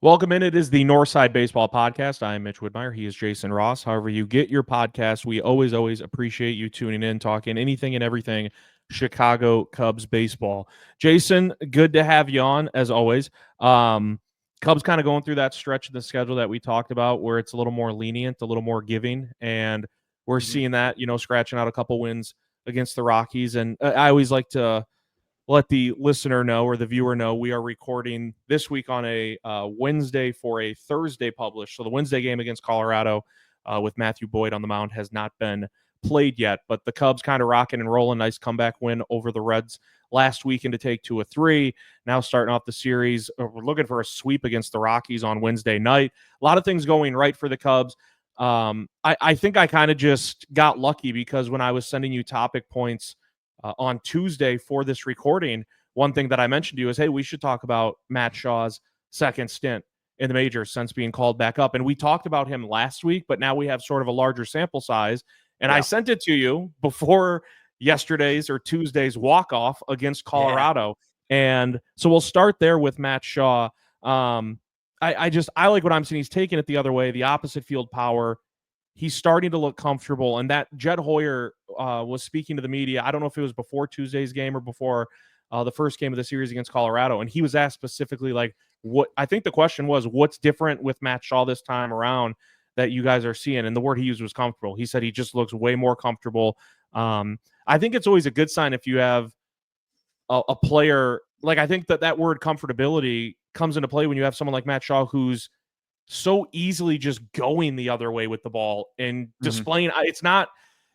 Welcome in. It is the Northside Baseball Podcast. I am Mitch Whitmire. He is Jason Ross. However you get your podcast, we always appreciate you tuning in, talking anything and everything Chicago Cubs baseball. Jason, good to have you on, as always. Cubs kind of going through that stretch of the schedule that we talked about where it's a little more lenient, a little more giving, and we're seeing that, scratching out a couple wins against the Rockies. And I always like to let the listener know or the viewer know we are recording this week on a Wednesday for a Thursday publish. So the Wednesday game against Colorado with Matthew Boyd on the mound has not been played yet, but the Cubs kind of rocking and rolling. Nice comeback win over the Reds last weekend to take 2-3. Now starting off the series, we're looking for a sweep against the Rockies on Wednesday night. A lot of things going right for the Cubs. I think I kind of just got lucky because when I was sending you topic points on Tuesday for this recording, one thing that I mentioned to you is, hey, we should talk about Matt Shaw's second stint in the majors since being called back up. And we talked about him last week, but now we have sort of a larger sample size. And I sent it to you before yesterday's or Tuesday's walk-off against Colorado. And so we'll start there with Matt Shaw. I like what I'm seeing. He's taking it the other way, the opposite field power. He's starting to look comfortable. And that Jed Hoyer was speaking to the media. I don't know if it was before Tuesday's game or before the first game of the series against Colorado. And he was asked specifically, like, what I think the question was, what's different with Matt Shaw this time around that you guys are seeing? And the word he used was comfortable. He said he just looks way more comfortable. I think it's always a good sign if you have a player. Like, I think that word comfortability comes into play when you have someone like Matt Shaw who's so easily just going the other way with the ball and displaying. It's not,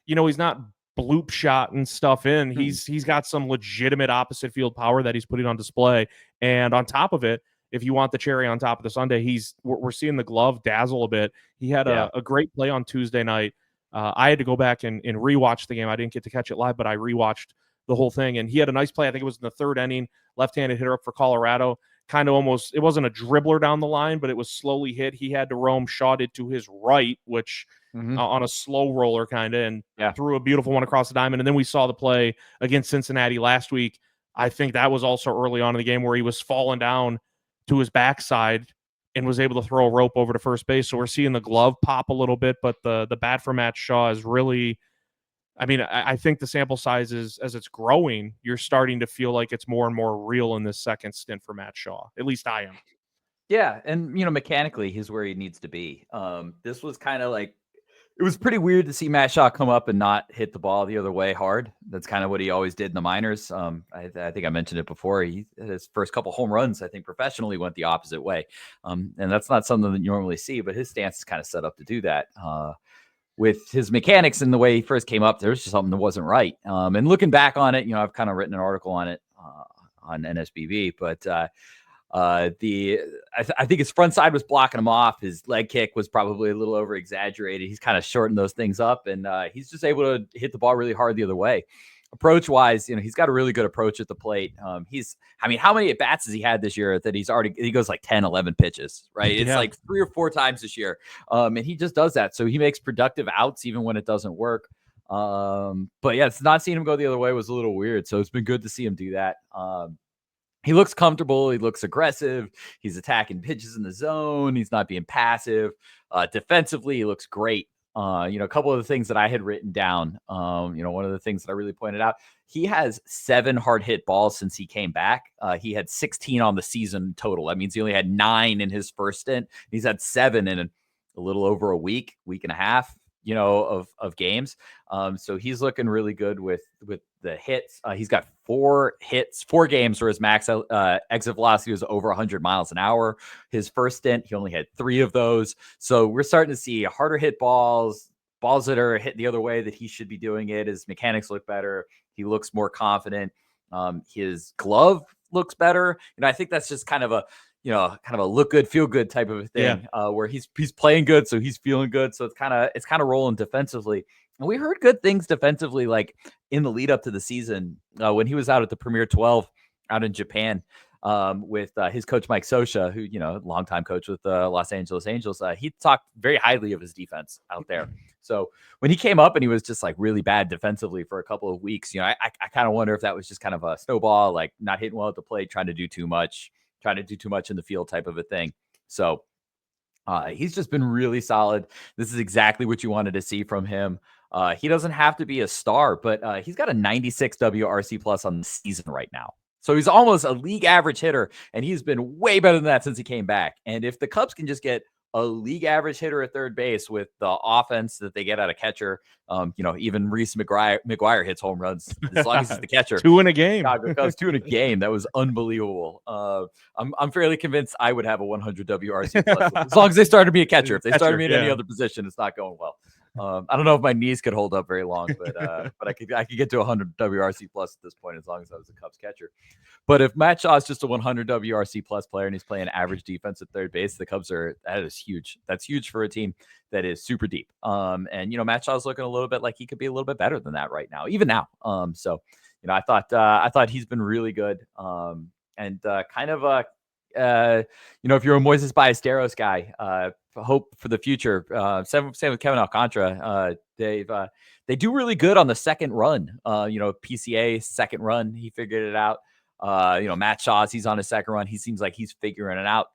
he's not bloop shot and stuff in. He's got some legitimate opposite field power that he's putting on display. And on top of it, if you want the cherry on top of the sundae, we're seeing the glove dazzle a bit. He had a great play on Tuesday night. I had to go back and rewatch the game. I didn't get to catch it live, but I rewatched the whole thing. And he had a nice play. I think it was in the third inning, left-handed hitter up for Colorado. Kind of almost, it wasn't a dribbler down the line, but it was slowly hit. He had to roam, shotted to his right, which on a slow roller kind of, and threw a beautiful one across the diamond. And then we saw the play against Cincinnati last week. I think that was also early on in the game where he was falling down to his backside and was able to throw a rope over to first base. So we're seeing the glove pop a little bit, but the bat for Matt Shaw is really, I think the sample size is, as it's growing, you're starting to feel like it's more and more real in this second stint for Matt Shaw. At least I am. Yeah, and mechanically, he's where he needs to be. This was kind of like, it was pretty weird to see Matt Shaw come up and not hit the ball the other way hard. That's kind of what he always did in the minors. I think I mentioned it before. His first couple home runs, I think professionally, went the opposite way. And that's not something that you normally see, but his stance is kind of set up to do that. With his mechanics and the way he first came up, there was just something that wasn't right. And looking back on it, I've kind of written an article on it on NSBB, but I think his front side was blocking him off. His leg kick was probably a little over exaggerated. He's kind of shortened those things up, and he's just able to hit the ball really hard the other way. Approach wise, he's got a really good approach at the plate. How many at bats has he had this year that he goes like 10, 11 pitches, right? It's like 3 or 4 times this year. And he just does that. So he makes productive outs even when it doesn't work. But yeah, it's not seeing him go the other way was a little weird. So it's been good to see him do that. He looks comfortable. He looks aggressive. He's attacking pitches in the zone. He's not being passive. Defensively, he looks great. A couple of the things that I had written down, one of the things that I really pointed out, he has 7 hard hit balls since he came back. He had 16 on the season total. That means he only had 9 in his first stint. He's had 7 in a little over a week and a half, of games. So he's looking really good with the hits. He's got 4 games where his max exit velocity was over 100 miles an hour. His first stint, he only had 3 of those. So we're starting to see harder hit balls that are hit the other way that he should be doing it. His mechanics look better. He looks more confident. His glove looks better. I think that's just kind of a look good, feel good type of a thing, where he's playing good, so he's feeling good. So it's kind of rolling defensively. And we heard good things defensively, like in the lead up to the season, when he was out at the Premier 12 out in Japan, with his coach, Mike Scioscia, who, longtime coach with the Los Angeles Angels. He talked very highly of his defense out there. So when he came up and he was just like really bad defensively for a couple of weeks, I kind of wonder if that was just kind of a snowball, like not hitting well at the plate, trying to do too much in the field type of a thing. So he's just been really solid. This is exactly what you wanted to see from him. He doesn't have to be a star, but he's got a 96 WRC plus on the season right now. So he's almost a league average hitter, and he's been way better than that since he came back. And if the Cubs can just get a league average hitter at third base with the offense that they get out of catcher, even Reese McGuire hits home runs as long as he's the catcher. 2 in a game. Chicago Cubs 2 in a game. That was unbelievable. I'm fairly convinced I would have a 100 WRC plus as long as they started me a catcher. If they started me in any other position, it's not going well. I don't know if my knees could hold up very long, but I could get to 100 WRC plus at this point as long as I was a Cubs catcher. But if Matt Shaw is just a 100 WRC plus player and he's playing average defense at third base, the Cubs that is huge. That's huge for a team that is super deep. And Matt Shaw's looking a little bit like he could be a little bit better than that right now, even now. So I thought he's been really good. If you're a Moises Ballesteros guy, hope for the future. Same with Kevin Alcantara. They do really good on the second run. PCA second run, he figured it out. Matt Shaw's, he's on his second run. He seems like he's figuring it out.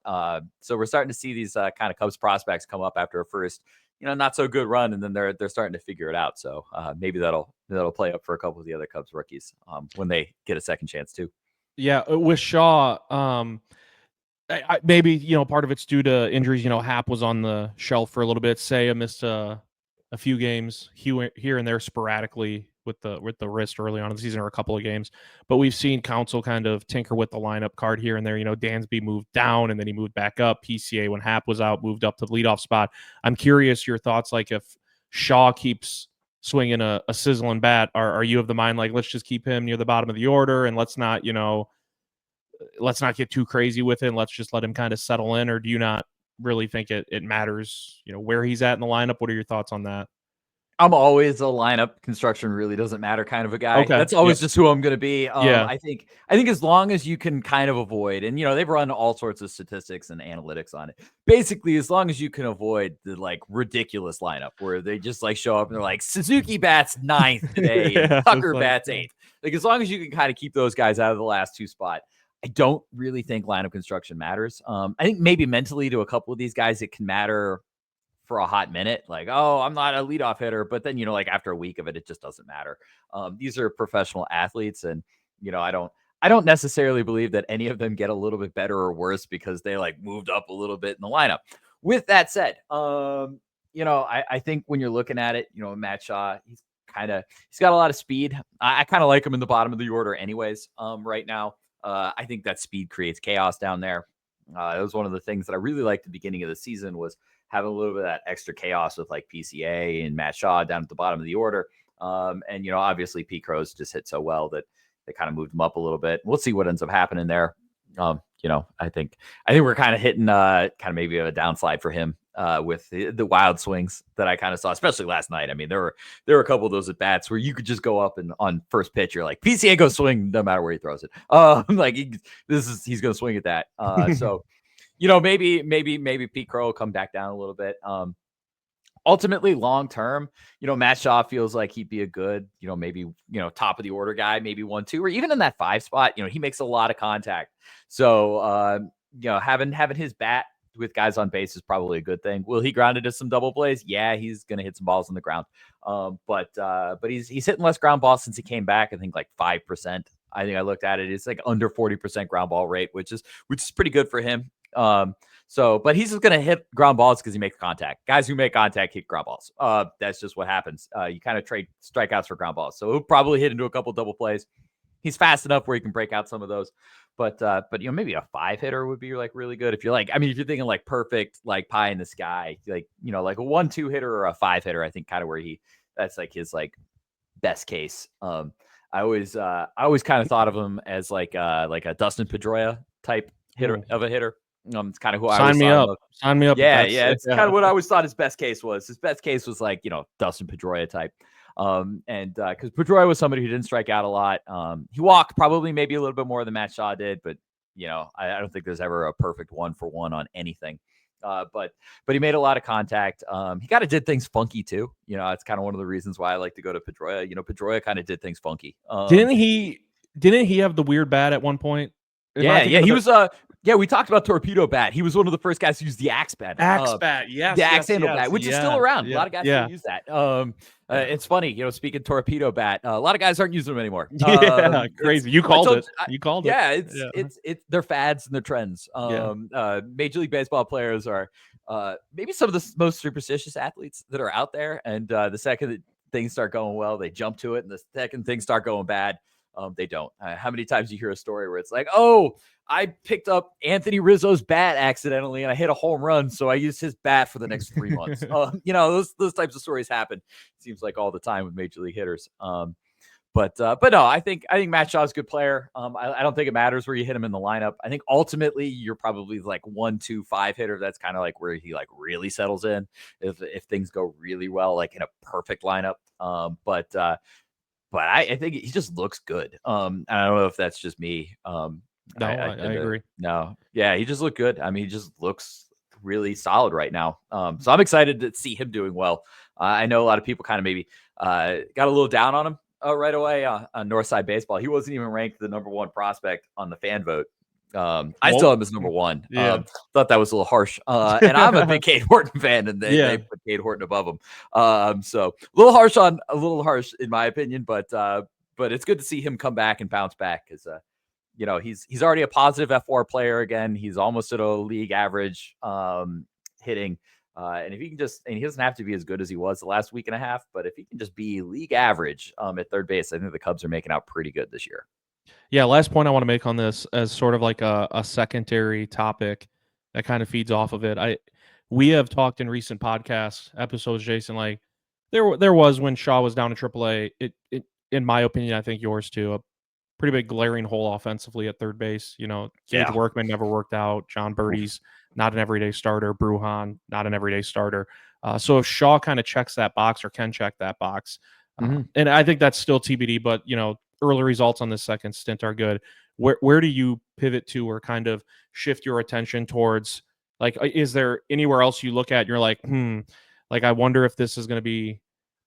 So we're starting to see these kind of Cubs prospects come up after a first, not so good run, and then they're starting to figure it out. So maybe that'll play up for a couple of the other Cubs rookies when they get a second chance too. Yeah, with Shaw, maybe part of it's due to injuries. Hap was on the shelf for a little bit. Seiya missed a few games here and there sporadically with the wrist early on in the season, or a couple of games. But we've seen Counsell kind of tinker with the lineup card here and there. Dansby moved down and then he moved back up. PCA, when Hap was out, moved up to the leadoff spot. I'm curious your thoughts, like if Shaw keeps swinging a sizzling bat, are you of the mind like let's just keep him near the bottom of the order and let's not get too crazy with it and let's just let him kind of settle in? Or do you not really think it matters where he's at in the lineup? What are your thoughts on that? I'm always a lineup construction really doesn't matter kind of a guy. Okay. That's always just who I'm going to be. I think as long as you can kind of avoid, and they've run all sorts of statistics and analytics on it. Basically, as long as you can avoid the like ridiculous lineup where they just like show up and they're like Suzuki bats 9th today, and Tucker bats 8th. Like as long as you can kind of keep those guys out of the last 2 spot, I don't really think lineup construction matters. I think maybe mentally to a couple of these guys it can matter for a hot minute, like, oh, I'm not a leadoff hitter, but then like after a week of it just doesn't matter. These are professional athletes, and I don't necessarily believe that any of them get a little bit better or worse because they like moved up a little bit in the lineup. With that said, I think when you're looking at it, Matt Shaw, he's got a lot of speed. I kind of like him in the bottom of the order anyways. Right now, I think that speed creates chaos down there. It was one of the things that I really liked at the beginning of the season was having a little bit of that extra chaos with like PCA and Matt Shaw down at the bottom of the order. Obviously Pete Crows just hit so well that they kind of moved him up a little bit. We'll see what ends up happening there. I think we're kind of hitting kind of maybe a downslide for him with the wild swings that I kind of saw, especially last night. I mean, there were a couple of those at bats where you could just go up and on first pitch, you're like PCA goes swing no matter where he throws it. Like he's going to swing at that. So, maybe Pete Crow will come back down a little bit. Ultimately, long term, Matt Shaw feels like he'd be a good, maybe, top of the order guy, maybe 1-2, or even in that 5 spot. He makes a lot of contact. So, having his bat with guys on base is probably a good thing. Will he ground into some double plays? Yeah, he's going to hit some balls on the ground. But he's hitting less ground balls since he came back. I think like 5%. I think I looked at it. It's like under 40% ground ball rate, which is pretty good for him. But he's just going to hit ground balls because he makes contact. Guys who make contact hit ground balls. That's just what happens. You kind of trade strikeouts for ground balls. So he'll probably hit into a couple double plays. He's fast enough where he can break out some of those. But maybe a 5 hitter would be like really good. If you're like, if you're thinking like perfect, like pie in the sky, like, like a 1-2 hitter or a 5 hitter, I think kind of where that's like his like best case. I always kind of thought of him as like a Dustin Pedroia type hitter of a hitter. It's kind of who I sign me up. Sign me up. Yeah. It's kind of what I always thought his best case was. His best case was like, Dustin Pedroia type. Because Pedroia was somebody who didn't strike out a lot. He walked probably maybe a little bit more than Matt Shaw did, but I don't think there's ever a perfect 1-for-1 on anything. But he made a lot of contact. He kind of did things funky too. It's kind of one of the reasons why I like to go to Pedroia. Pedroia kind of did things funky. Didn't he have the weird bat at one point? Yeah. He was Yeah, we talked about Torpedo Bat. He was one of the first guys to use the axe bat. Axe bat, yes, The axe yes, handle yes, bat, which is still yes, around. A yeah, lot of guys yeah, still use that. yeah. It's funny, speaking Torpedo Bat, a lot of guys aren't using them anymore. Yeah, It's crazy. You I called told it. You called it. yeah, Yeah, it's they're fads and they're trends. yeah. Major League Baseball players are maybe some of the most superstitious athletes that are out there, and the second that things start going well, they jump to it, and the second things start going bad, they don't. How many times you hear a story where it's like, oh, I picked up Anthony Rizzo's bat accidentally and I hit a home run, so I used his bat for the next 3 months. Those types of stories happen. Seems like all the time with major league hitters. But no, I think Matt Shaw's a good player. I don't think it matters where you hit him in the lineup. I think ultimately you're probably like 1, 2, 5 hitter. That's kind of like where he like really settles in if things go really well, like in a perfect lineup. But I think he just looks good. I don't know if that's just me. No, I agree. No, yeah, he just looked good. I mean, he just looks really solid right now. So I'm excited to see him doing well. I know a lot of people kind of maybe got a little down on him right away on Northside Baseball. He wasn't even ranked the number 1 prospect on the fan vote. I still have him as number 1. Yeah. Thought that was a little harsh. And I'm a big Cade Horton fan, and they put Cade Horton above him. So a little harsh in my opinion, but it's good to see him come back and bounce back because he's already a positive F4 player again. He's almost at a league average hitting. And if he can and he doesn't have to be as good as he was the last week and a half, but if he can just be league average at third base, I think the Cubs are making out pretty good this year. Yeah, last point I want to make on this as sort of like a secondary topic that kind of feeds off of it. We have talked in recent podcast episodes, Jason, like there was when Shaw was down in AAA, it in my opinion, I think yours too, a pretty big glaring hole offensively at third base. Gage Workman never worked out. John Birdie's not an everyday starter. Bruhan, not an everyday starter. So if Shaw kind of checks that box or can check that box, and I think that's still TBD, but early results on this second stint are good. Where do you pivot to or kind of shift your attention towards? Like, is there anywhere else you look at and you're like, like I wonder if this is going to be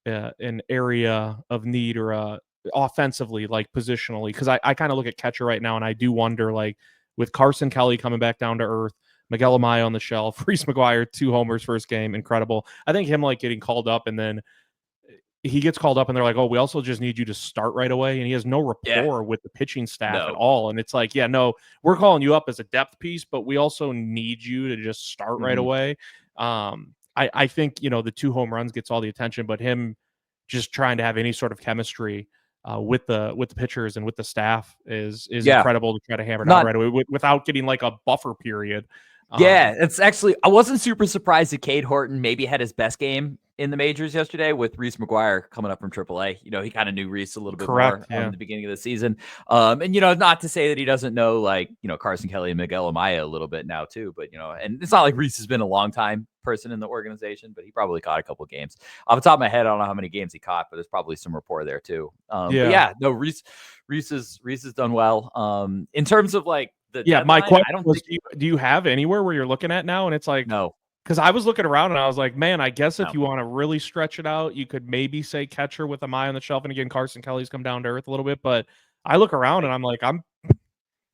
an area of need or offensively, like positionally, because I kind of look at catcher right now and I do wonder, like with Carson Kelly coming back down to earth, Miguel Amaya on the shelf, Reese McGuire 2 homers first game, incredible. I think him like getting called up and then he gets called up and they're like, oh, we also just need you to start right away. And he has no rapport with the pitching staff at all. And it's like, yeah, no, we're calling you up as a depth piece, but we also need you to just start right away. I think, the 2 home runs gets all the attention, but him just trying to have any sort of chemistry with the pitchers and with the staff is incredible to try to hammer it out right away without getting like a buffer period. It's actually, I wasn't super surprised that Cade Horton maybe had his best game in the majors yesterday with Reese McGuire coming up from AAA. He kind of knew Reese a little bit more at the beginning of the season. And, not to say that he doesn't know, like, Carson Kelly and Miguel Amaya a little bit now too, but, and it's not like Reese has been a long time person in the organization, but he probably caught a couple of games. Off the top of my head, I don't know how many games he caught, but there's probably some rapport there too. But yeah, no, Reese has done well. In terms of like, my question was, do you have anywhere where you're looking at now? And it's like, no, because I was looking around and I was like, man, I guess if you want to really stretch it out, you could maybe say catcher with Amaya on the shelf. And again, Carson Kelly's come down to earth a little bit, but I look around and I'm like,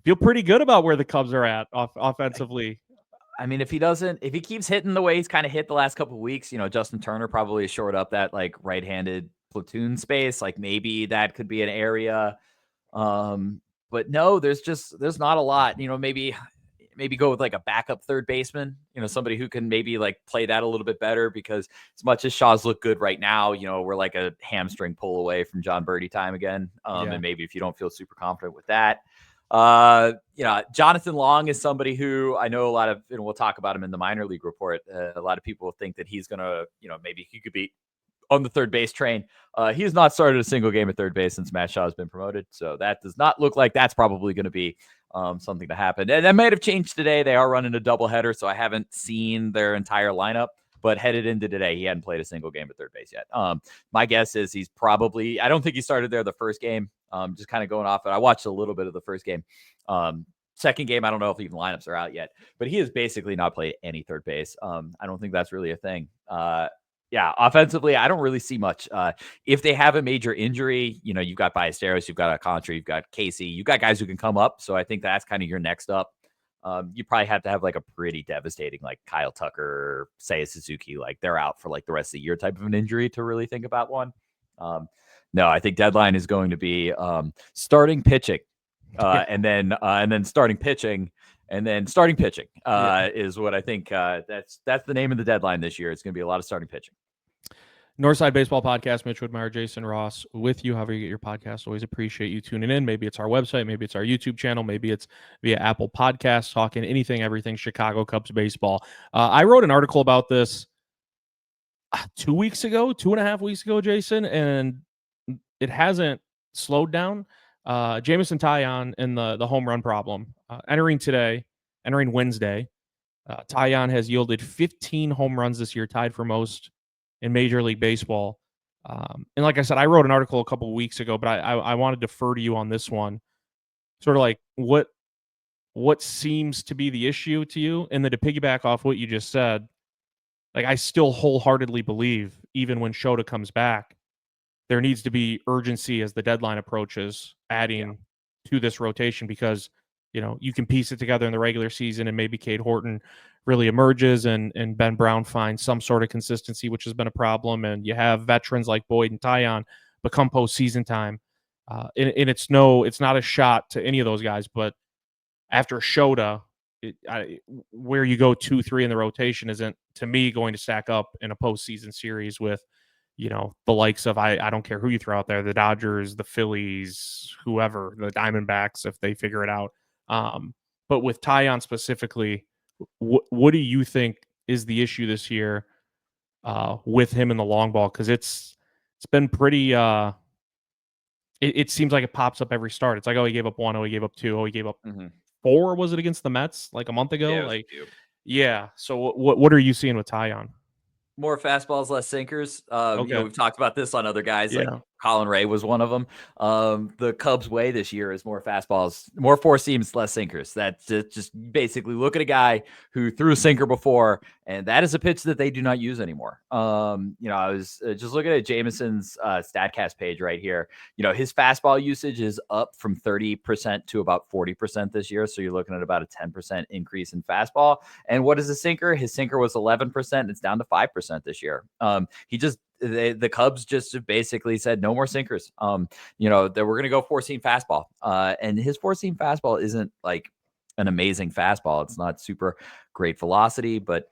feel pretty good about where the Cubs are at offensively. I mean, if he keeps hitting the way he's kind of hit the last couple of weeks, Justin Turner probably shored up that like right-handed platoon space. Like maybe that could be an area. But no, there's not a lot, maybe go with like a backup third baseman, somebody who can maybe like play that a little bit better, because as much as Shaw's look good right now, we're like a hamstring pull away from John Birdie time again. And maybe if you don't feel super confident with that, Jonathan Long is somebody who I know a lot of, we'll talk about him in the minor league report. A lot of people think that he's going to, maybe he could be on the third base train. He has not started a single game at third base since Matt Shaw has been promoted. So that does not look like that's probably going to be something to happen. And that might have changed today. They are running a doubleheader, so I haven't seen their entire lineup. But headed into today, he hadn't played a single game at third base yet. My guess is he's probably, I don't think he started there the first game. Just kind of going off it. I watched a little bit of the first game. Second game, I don't know if even lineups are out yet, but he has basically not played any third base. I don't think that's really a thing. Offensively, I don't really see much. If they have a major injury, you've got Ballesteros, you've got Alcantara, you've got Casey, you've got guys who can come up. So I think that's kind of your next up. You probably have to have like a pretty devastating, like Kyle Tucker, Seiya Suzuki, like they're out for like the rest of the year type of an injury to really think about one. No, I think deadline is going to be starting pitching, and then starting pitching, and then starting pitching is what I think. That's the name of the deadline this year. It's going to be a lot of starting pitching. Northside Baseball Podcast, Mitch Woodmeyer, Jason Ross with you. However you get your podcast, always appreciate you tuning in. Maybe it's our website, maybe it's our YouTube channel, maybe it's via Apple Podcasts, talking anything, everything Chicago Cubs baseball. I wrote an article about this 2 weeks ago, 2.5 weeks ago, Jason, and it hasn't slowed down. Jameson Taillon and the home run problem. Entering Wednesday, Taillon has yielded 15 home runs this year, tied for most in Major League Baseball. And like I said, I wrote an article a couple of weeks ago, but I want to defer to you on this one. Sort of like what seems to be the issue to you, and then to piggyback off what you just said, like I still wholeheartedly believe, even when Shota comes back, there needs to be urgency as the deadline approaches, adding to this rotation, because you can piece it together in the regular season and maybe Cade Horton really emerges and Ben Brown finds some sort of consistency, which has been a problem. And you have veterans like Boyd and Taillon become postseason time. And it's not a shot to any of those guys, but after Shota, where you go 2-3 in the rotation isn't, to me, going to stack up in a postseason series with, the likes of, I don't care who you throw out there, the Dodgers, the Phillies, whoever, the Diamondbacks, if they figure it out. But with Taillon specifically, what do you think is the issue this year with him in the long ball? Because it's been pretty. It seems like it pops up every start. It's like, oh, he gave up 1, oh, he gave up 2, oh, he gave up 4. Was it against the Mets like a month ago? Yeah. So what are you seeing with Taillon? More fastballs, less sinkers. Okay. We've talked about this on other guys. Yeah. Like Colin Ray was one of them. The Cubs' way this year is more fastballs, more four seams, less sinkers. That's just basically look at a guy who threw a sinker before, and that is a pitch that they do not use anymore. I was just looking at Jameson's StatCast page right here. His fastball usage is up from 30% to about 40% this year. So you're looking at about a 10% increase in fastball. And what is a sinker? His sinker was 11%. It's down to 5% this year. The Cubs just basically said no more sinkers. That we're going to go 4-seam fastball. And his 4-seam fastball isn't like an amazing fastball. It's not super great velocity, but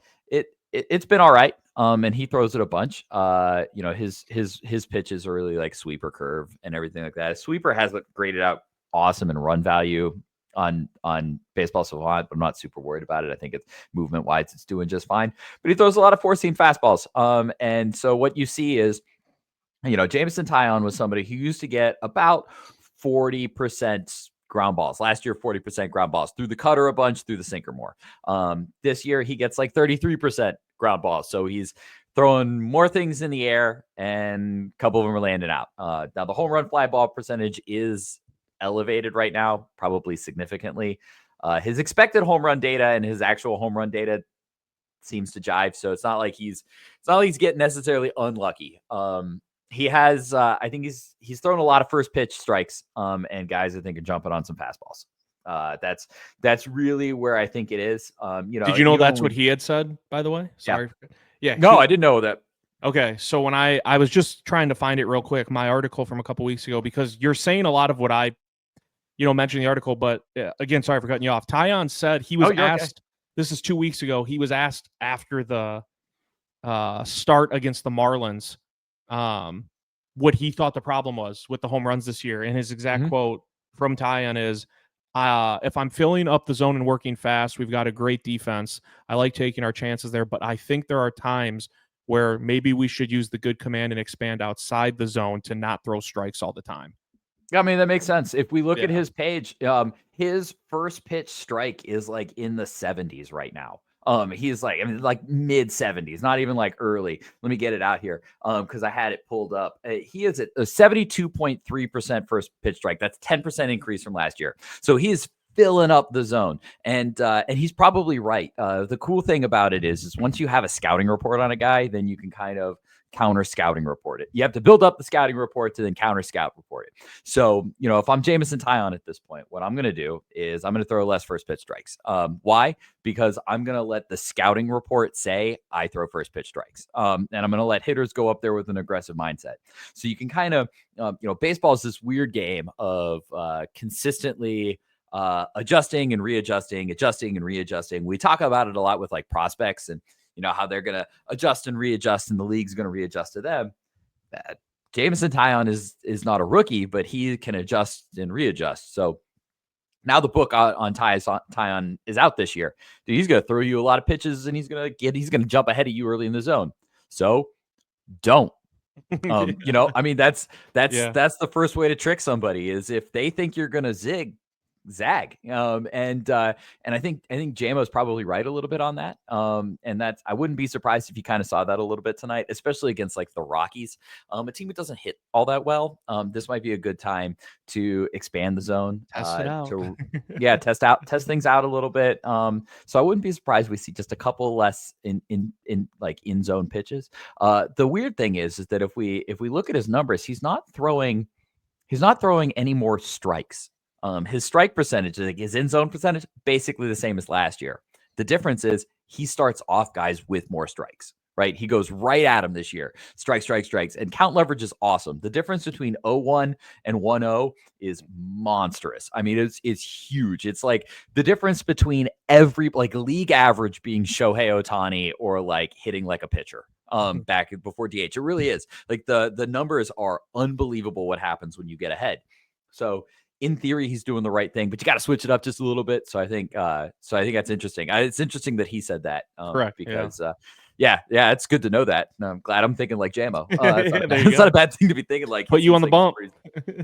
it's been all right. And he throws it a bunch. His pitches are really like sweeper curve and everything like that. Sweeper has graded out awesome in run value on Baseball Savant, but I'm not super worried about it. I think it's movement wise, it's doing just fine. But he throws a lot of 4-seam fastballs. And so what you see is, Jameson Taillon was somebody who used to get about 40% ground balls. Last year, 40% ground balls, through the cutter a bunch, through the sinker more. This year he gets like 33% ground balls. So he's throwing more things in the air, and a couple of them are landing out. Now the home run fly ball percentage is elevated right now, probably significantly. His expected home run data and his actual home run data seems to jive. So it's not like he's getting necessarily unlucky. He has, I think he's thrown a lot of first pitch strikes, and guys I think are jumping on some fastballs. That's really where I think it is. Did you know that's what he had said, by the way? Sorry. Yeah. No, I didn't know that. Okay, so when I was just trying to find it real quick, my article from a couple weeks ago, because you're saying a lot of what I mentioned in the article, but again, sorry for cutting you off. Taillon said he was asked, this is 2 weeks ago, he was asked after the start against the Marlins what he thought the problem was with the home runs this year. And his exact quote from Taillon is, if I'm filling up the zone and working fast, we've got a great defense. I like taking our chances there, but I think there are times where maybe we should use the good command and expand outside the zone to not throw strikes all the time. I mean, that makes sense. If we look at his page, his first pitch strike is like in the 70s right now. He's like, like mid 70s, not even like early. Let me get it out here. Cause I had it pulled up. He is at a 72.3% first pitch strike. That's 10% increase from last year. So he's filling up the zone, and he's probably right. The cool thing about it is once you have a scouting report on a guy, then you can kind of counter scouting report it. You have to build up the scouting report to then counter scout report it. So, if I'm Jameson Taillon at this point, what I'm going to do is I'm going to throw less first pitch strikes. Why? Because I'm going to let the scouting report say I throw first pitch strikes. And I'm going to let hitters go up there with an aggressive mindset. So you can kind of, baseball is this weird game of consistently adjusting and readjusting, adjusting and readjusting. We talk about it a lot with like prospects and, how they're going to adjust and readjust and the league's going to readjust to them. Jameson Taillon is not a rookie, but he can adjust and readjust. So now the book on Taillon is out this year. Dude, he's going to throw you a lot of pitches and he's going to jump ahead of you early in the zone. So don't. I mean, that's the first way to trick somebody is if they think you're going to zag. And I think JMO's probably right a little bit on that. And I wouldn't be surprised if you kind of saw that a little bit tonight, especially against like the Rockies, a team that doesn't hit all that well. This might be a good time to expand the zone, Test it out. test things out a little bit. So I wouldn't be surprised we see just a couple less in like in zone pitches. The weird thing is that if we look at his numbers, he's not throwing any more strikes. His strike percentage, like his in zone percentage, basically the same as last year. The difference is he starts off guys with more strikes, right? He goes right at him this year. Strikes. And count leverage is awesome. The difference between 0-1 and 1-0 is monstrous. I mean, it's huge. It's like the difference between every like league average being Shohei Ohtani or like hitting like a pitcher. Back before DH. It really is. Like the numbers are unbelievable what happens when you get ahead. So in theory, he's doing the right thing, but you got to switch it up just a little bit. So I think that's interesting. It's interesting that he said that. Correct. Because it's good to know that. I'm glad I'm thinking like JMO. It's not a bad thing to be thinking like. Put you on the bump.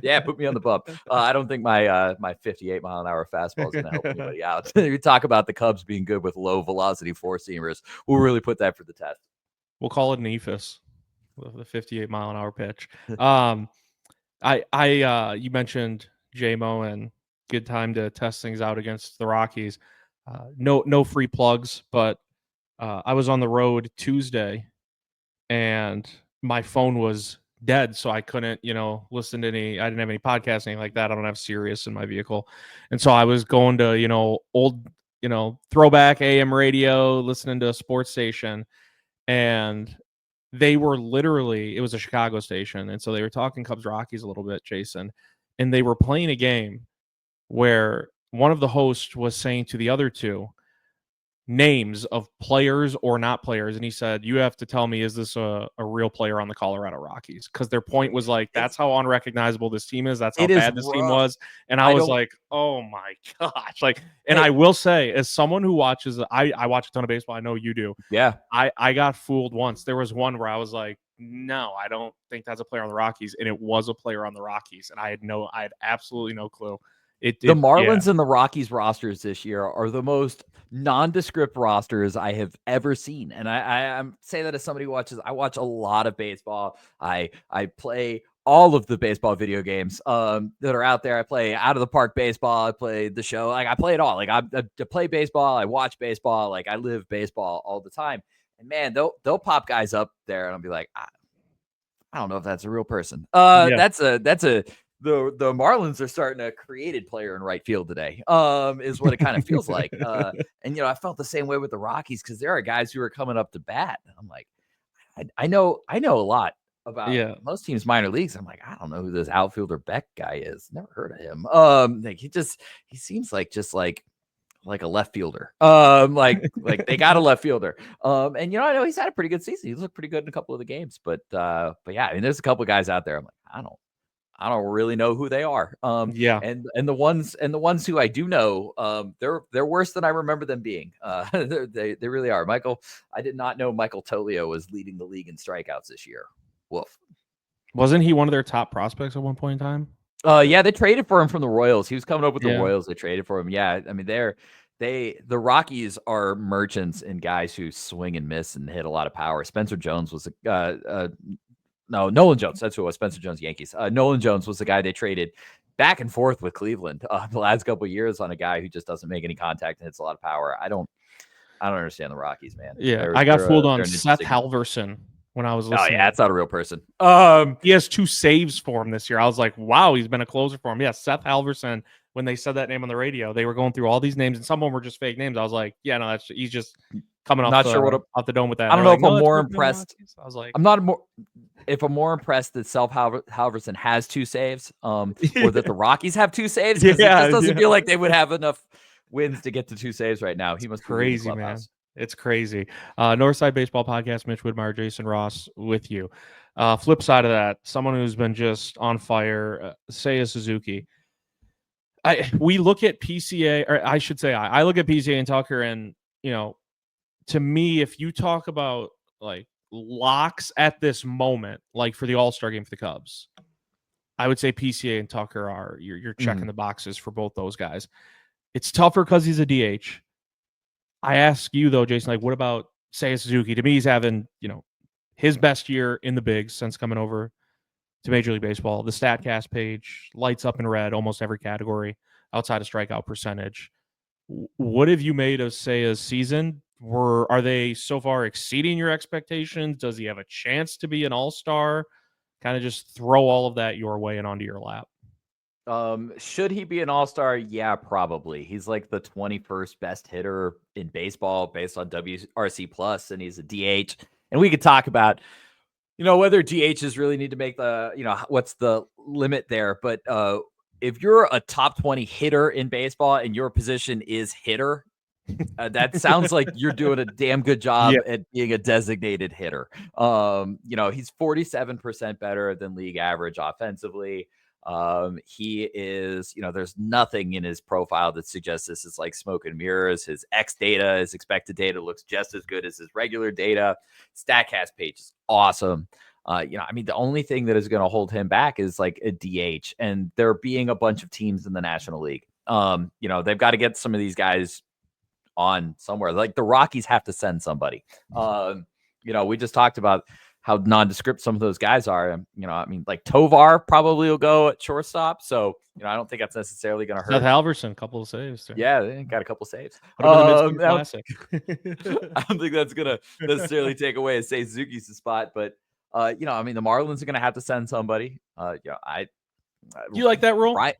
Yeah, put me on the bump. I don't think my 58 mile an hour fastball is going to help anybody out. You talk about the Cubs being good with low velocity four seamers. We'll really put that for the test. We'll call it an ephus, the 58 mile an hour pitch. You mentioned JMO and good time to test things out against the Rockies. No free plugs, but I was on the road Tuesday and my phone was dead, so I couldn't, listen to I didn't have any podcasts, anything like that. I don't have Sirius in my vehicle. And so I was going to, old, throwback AM radio, listening to a sports station, and they were literally, it was a Chicago station. And so they were talking Cubs Rockies a little bit, Jason, and they were playing a game where one of the hosts was saying to the other two names of players or not players. And he said, you have to tell me, is this a real player on the Colorado Rockies? Because their point was like, that's how unrecognizable this team is. That's how bad this team was. And I was like, oh my gosh. Like, and I will say, as someone who watches, I watch a ton of baseball. I know you do. Yeah. I got fooled once. There was one where I was like, no, I don't think that's a player on the Rockies. And it was a player on the Rockies. And I had absolutely no clue. The Marlins and the Rockies rosters this year are the most nondescript rosters I have ever seen. And I say that as somebody who I watch a lot of baseball. I play all of the baseball video games that are out there. I play Out of the Park baseball. I play the show. Like I play it all. Like I play baseball. I watch baseball. Like I live baseball all the time. And man, they'll pop guys up there and I'll be like, I don't know if that's a real person. That's a the Marlins are starting a created player in right field today, is what it kind of feels like. And, I felt the same way with the Rockies because there are guys who are coming up to bat. I'm like, I know a lot about most teams' minor leagues. I'm like, I don't know who this outfielder Beck guy is. Never heard of him. He seems like just like a left fielder. Like they got a left fielder. And I know he's had a pretty good season. He's looked pretty good in a couple of the games. But yeah, I mean, there's a couple of guys out there. I'm like, I don't really know who they are. And the ones who I do know, they're worse than I remember them being. They really are. I did not know Michael Tolio was leading the league in strikeouts this year. Woof. Wasn't he one of their top prospects at one point in time? Yeah, they traded for him from the Royals. He was coming up with the Royals. They traded for him. Yeah, I mean the Rockies are merchants in guys who swing and miss and hit a lot of power. Spencer Jones was Nolan Jones. That's who it was. Spencer Jones, Yankees. Nolan Jones was the guy they traded back and forth with Cleveland the last couple of years on a guy who just doesn't make any contact and hits a lot of power. I don't understand the Rockies, man. Yeah, I got fooled on Seth Halverson when I was Oh listening. yeah, that's not a real person. He has 2 saves for him this year. I was like, wow, he's been a closer for him. Yeah, Seth Halverson. When they said that name on the radio, they were going through all these names, and some of them were just fake names. I was like, yeah, no, he's just coming Not sure Mm. off the dome with that. I And don't they're know like, if I'm no, that's more working in the impressed. Rockies. I was like, I'm not more if I'm more impressed that Self Halverson has 2 saves, or that the Rockies have 2 saves, because it just doesn't feel like they would have enough wins to get to 2 saves right now. He must be leaving the crazy, man. clubhouse. It's crazy. Northside Baseball Podcast, Mitch Widmeyer, Jason Ross with you. Flip side of that, someone who's been just on fire, Seiya Suzuki. We look at PCA, or I should say, I look at PCA and Tucker, and to me, if you talk about like locks at this moment, like for the All-Star game for the Cubs, I would say PCA and Tucker are you're checking the boxes for both those guys. It's tougher because he's a DH. I ask you though, Jason, like what about Seiya Suzuki? To me, he's having his best year in the bigs since coming over to Major League Baseball. The StatCast page lights up in red almost every category outside of strikeout percentage. What have you made of Seiya's season? Are they so far exceeding your expectations? Does he have a chance to be an all-star? Kind of just throw all of that your way and onto your lap. Should he be an all-star? Yeah, probably. He's like the 21st best hitter in baseball based on WRC plus, and he's a DH. And we could talk about, whether DHs really need to make the, what's the limit there. But if you're a top 20 hitter in baseball and your position is hitter, that sounds like you're doing a damn good job at being a designated hitter. He's 47% better than league average offensively. He is, there's nothing in his profile that suggests this is like smoke and mirrors. His X data, his expected data looks just as good as his regular data. StatCast page is awesome. The only thing that is going to hold him back is like a DH, and there being a bunch of teams in the National League. They've got to get some of these guys on somewhere. Like the Rockies have to send somebody. We just talked about how nondescript some of those guys are. Like Tovar probably will go at shortstop. So, I don't think that's necessarily going to hurt. Seth Halverson, a couple of saves. Too. Yeah, they got a couple of saves. The Classic. I don't think that's going to necessarily take away Seiya Suzuki's spot, but the Marlins are going to have to send somebody. Do you like that rule? Right.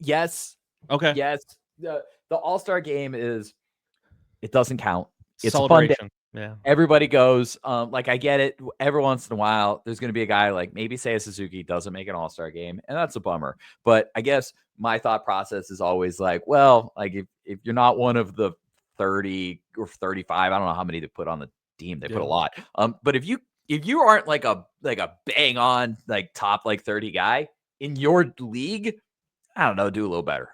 Yes. Okay. Yes. The All-Star game it doesn't count. It's celebration. A fun day. Yeah. Everybody goes. I get it. Every once in a while, there's going to be a guy like maybe Seiya Suzuki doesn't make an All-Star game, and that's a bummer. But I guess my thought process is always like, well, like if you're not one of the 30 or 35, I don't know how many they put on the team. They put a lot. But if you aren't like a bang on like top like 30 guy in your league, I don't know, do a little better.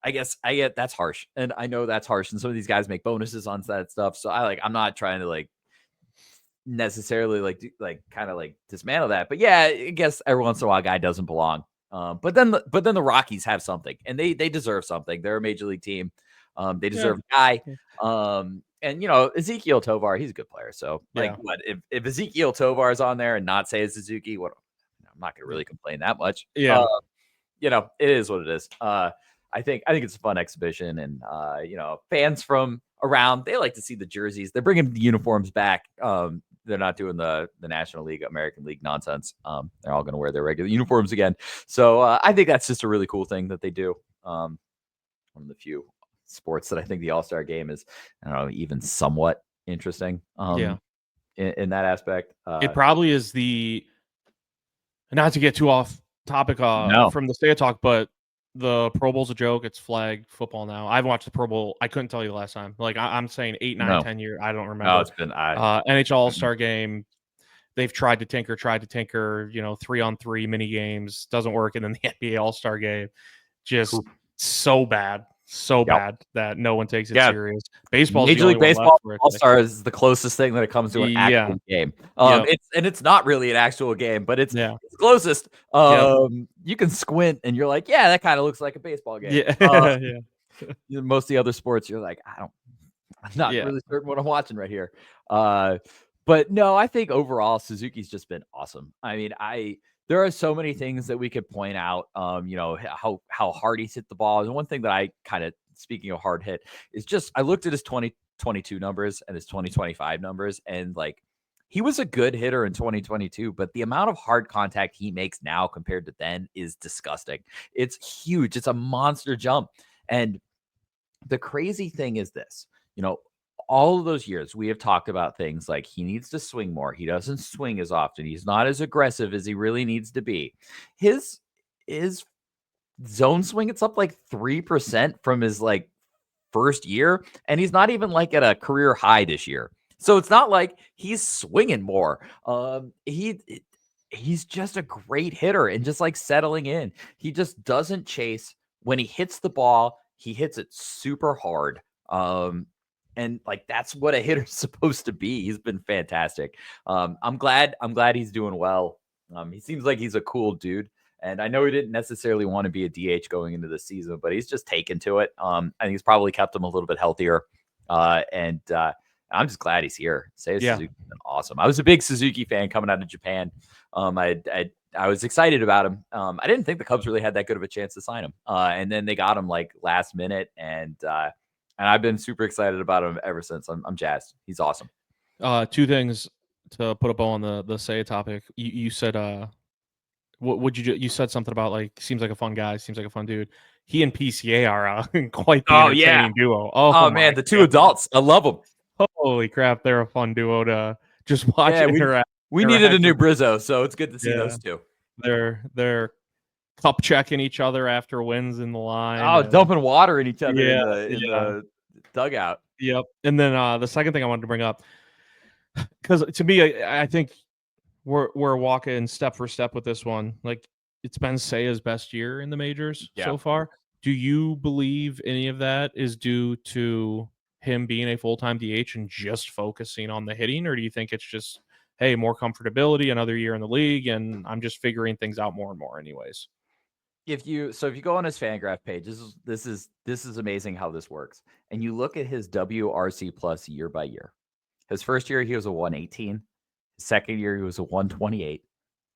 I guess I get that's harsh. And I know that's harsh. And some of these guys make bonuses on that stuff. So I'm not trying to like necessarily kind of dismantle that. But yeah, I guess every once in a while a guy doesn't belong. But then the Rockies have something, and they deserve something. They're a major league team. They deserve a guy. And Ezekiel Tovar, he's a good player. So what if Ezekiel Tovar is on there and not Seiya Suzuki, what I'm not going to really complain that much. Yeah. It is what it is. I think it's a fun exhibition, and fans from around, they like to see the jerseys. They're bringing the uniforms back. They're not doing the National League, American League nonsense. They're all going to wear their regular uniforms again. So I think that's just a really cool thing that they do. One of the few sports that I think the All-Star game is, I don't know, even somewhat interesting. In that aspect, it probably is not to get too off topic from the Seiya talk, but the Pro Bowl's a joke. It's flag football now. I haven't watched the Pro Bowl. I couldn't tell you the last time. Like I'm saying 8, 9, 10 years. I don't remember. No, it's been NHL All-Star game. They've tried to tinker, 3-on-3 mini games. Doesn't work. And then the NBA All-Star game, just so bad. Bad that no one takes it serious. Baseball, Major League Baseball All-Star is the closest thing that it comes to an actual game. It's not really an actual game, but it's closest. You can squint and you're like, yeah, that kind of looks like a baseball game. Most of the other sports, you're like, I'm not really certain what I'm watching right here. But no, I think overall Suzuki's just been awesome. I mean, there are so many things that we could point out, how hard he's hit the ball. And one thing that I kind of speaking of hard hit, is just I looked at his 2022 numbers and his 2025 numbers, and like he was a good hitter in 2022, but the amount of hard contact he makes now compared to then is disgusting. It's huge. It's a monster jump. And the crazy thing is this, all of those years we have talked about things like he needs to swing more. He doesn't swing as often. He's not as aggressive as he really needs to be. His zone swing, it's up like 3% from his like first year, and he's not even like at a career high this year. So it's not like he's swinging more. He's just a great hitter and just like settling in. He just doesn't chase. When he hits the ball, he hits it super hard. And like that's what a hitter's supposed to be. He's been fantastic. I'm glad he's doing well. He seems like he's a cool dude. And I know he didn't necessarily want to be a DH going into the season, but he's just taken to it. I think he's probably kept him a little bit healthier. And I'm just glad he's here. Seiya Suzuki's been awesome. I was a big Suzuki fan coming out of Japan. I was excited about him. I didn't think the Cubs really had that good of a chance to sign him. And then they got him like last minute. And I've been super excited about him ever since. I'm jazzed. He's awesome. Two things to put a bow on the Seiya topic. You said what would you said something about like seems like a fun guy, seems like a fun dude. He and PCA are quite the entertaining duo. Oh man, the two adults, I love them. Holy crap, they're a fun duo to just watch interact. We needed a new Brizzo, so it's good to see those two. They're cup checking each other after wins in the line. Oh, dumping water in each other in the dugout. Yep. And then the second thing I wanted to bring up, because to me, I think we're walking step for step with this one. Like it's been Seiya's best year in the majors so far. Do you believe any of that is due to him being a full-time DH and just focusing on the hitting, or do you think it's just, hey, more comfortability, another year in the league, and I'm just figuring things out more and more anyways? If you go on his Fangraph page, this is amazing how this works. And you look at his WRC plus year by year. His first year he was a 118. His second year he was a 128.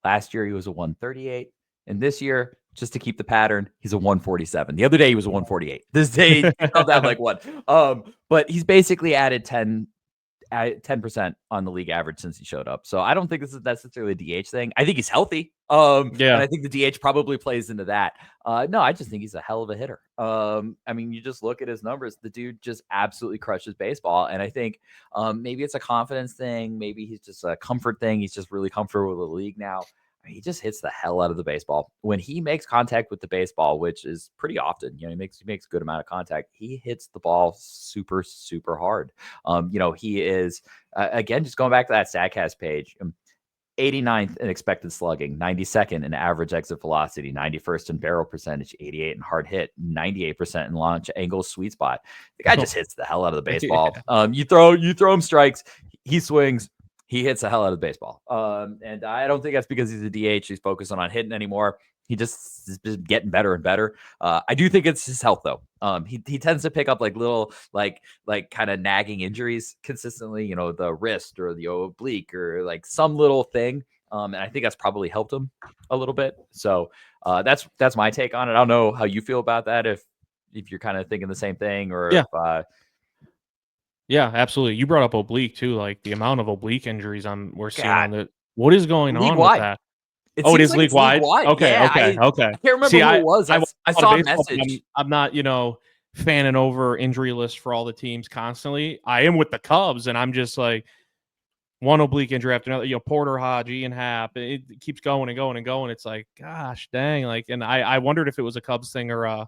Last year he was a 138. And this year, just to keep the pattern, he's a 147. The other day he was a 148. This day he fell down like one. But he's basically added 10% on the league average since he showed up. So I don't think this is necessarily a DH thing. I think he's healthy. And I think the DH probably plays into that. No, I just think he's a hell of a hitter. I mean, you just look at his numbers. The dude just absolutely crushes baseball. And I think maybe it's a confidence thing. Maybe he's just a comfort thing. He's just really comfortable with the league now. He just hits the hell out of the baseball. When he makes contact with the baseball, which is pretty often, he makes a good amount of contact. He hits the ball super, super hard. He is again, just going back to that Statcast page, 89th in expected slugging, 92nd in average exit velocity, 91st in barrel percentage, 88 in hard hit, 98% in launch angle sweet spot. The guy just hits the hell out of the baseball. You throw him strikes, he swings. He hits the hell out of the baseball. And I don't think that's because he's a DH. He's focusing on hitting anymore. He just is getting better and better. I do think it's his health, though. He tends to pick up like little, like kind of nagging injuries consistently, the wrist or the oblique or like some little thing. And I think that's probably helped him a little bit. So that's my take on it. I don't know how you feel about that. If you're kind of thinking the same thing or if yeah, absolutely. You brought up oblique too, like the amount of oblique injuries we're seeing on the. What is going on with that? It is like league-wide? Okay, yeah, okay. I can't remember who it was. I saw a message. I'm not, fanning over injury lists for all the teams constantly. I am with the Cubs, and I'm just like one oblique injury after another. Porter, Hodge, Ian Happ. It keeps going and going and going. It's like, gosh, dang. And I wondered if it was a Cubs thing or a